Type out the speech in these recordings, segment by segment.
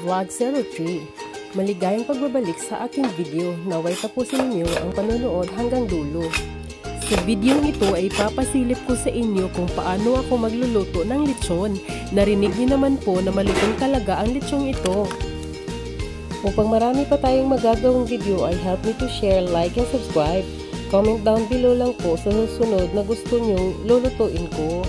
Vlog03. Maligayang pagbabalik sa aking video. Naway tapusin niyo ang panonood hanggang dulo. Sa video ito ay papasilip ko sa inyo kung paano ako magluluto ng lechon. Narinig niyo naman po na malutong talaga ang lechong ito. Upang marami pa tayong magagawang video ay help me to share, like, and subscribe. Comment down below lang po sa susunod na gusto nyong lulutuin ko.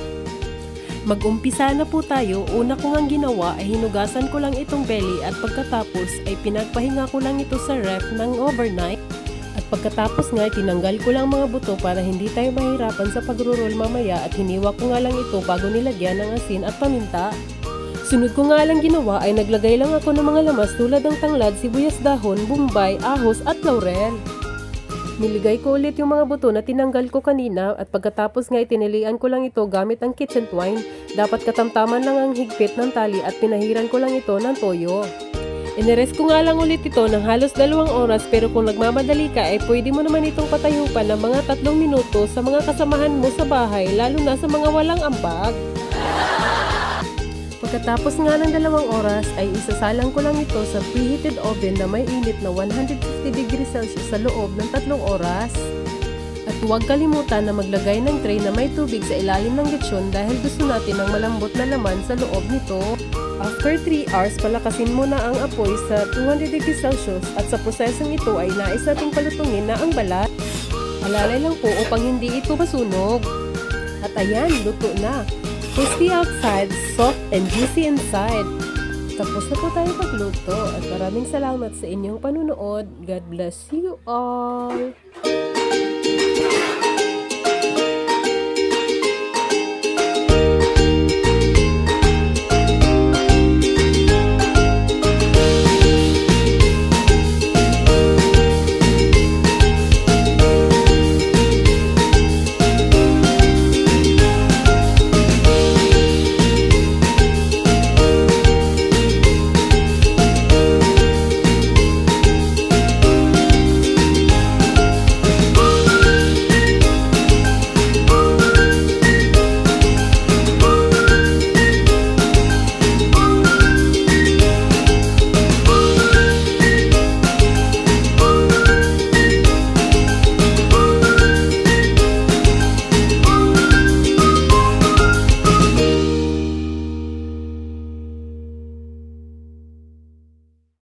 Mag-umpisa na po tayo. Una ko ang ginawa ay hinugasan ko lang itong belly at pagkatapos ay pinagpahinga ko lang ito sa ref ng overnight. At pagkatapos nga tinanggal ko lang mga buto para hindi tayo mahirapan sa pagro-roll mamaya at hiniwa ko nga lang ito bago nilagyan ng asin at paminta. Sunod ko nga lang ginawa ay naglagay lang ako ng mga lamas tulad ng tanglad, sibuyas dahon, bombay, ahos at laurel. Niligay ko ulit yung mga buto na tinanggal ko kanina at pagkatapos nga itinilian ko lang ito gamit ang kitchen twine. Dapat katamtaman lang ang higpit ng tali at pinahiran ko lang ito ng toyo. Inires ko nga lang ulit ito ng halos 2 oras pero kung nagmamadali ka ay pwede mo naman itong patayupan ng mga 3 minuto sa mga kasamahan mo sa bahay lalo na sa mga walang ambag. Pagkatapos nga ng 2 oras ay isasalang ko lang ito sa preheated oven na may init na 150 degrees Celsius sa loob ng 3 oras. At huwag kalimutan na maglagay ng tray na may tubig sa ilalim ng lechon dahil gusto natin ng malambot na laman sa loob nito. After 3 hours, palakasin mo na ang apoy sa 200 degrees Celsius at sa prosesong ito ay nais nating palutungin na ang balat. Alalay lang po upang hindi ito masunog. At ayan, luto na. Crispy outside, soft and juicy inside. Tapos na po tayo magluto at maraming salamat sa inyong panunood. God bless you all!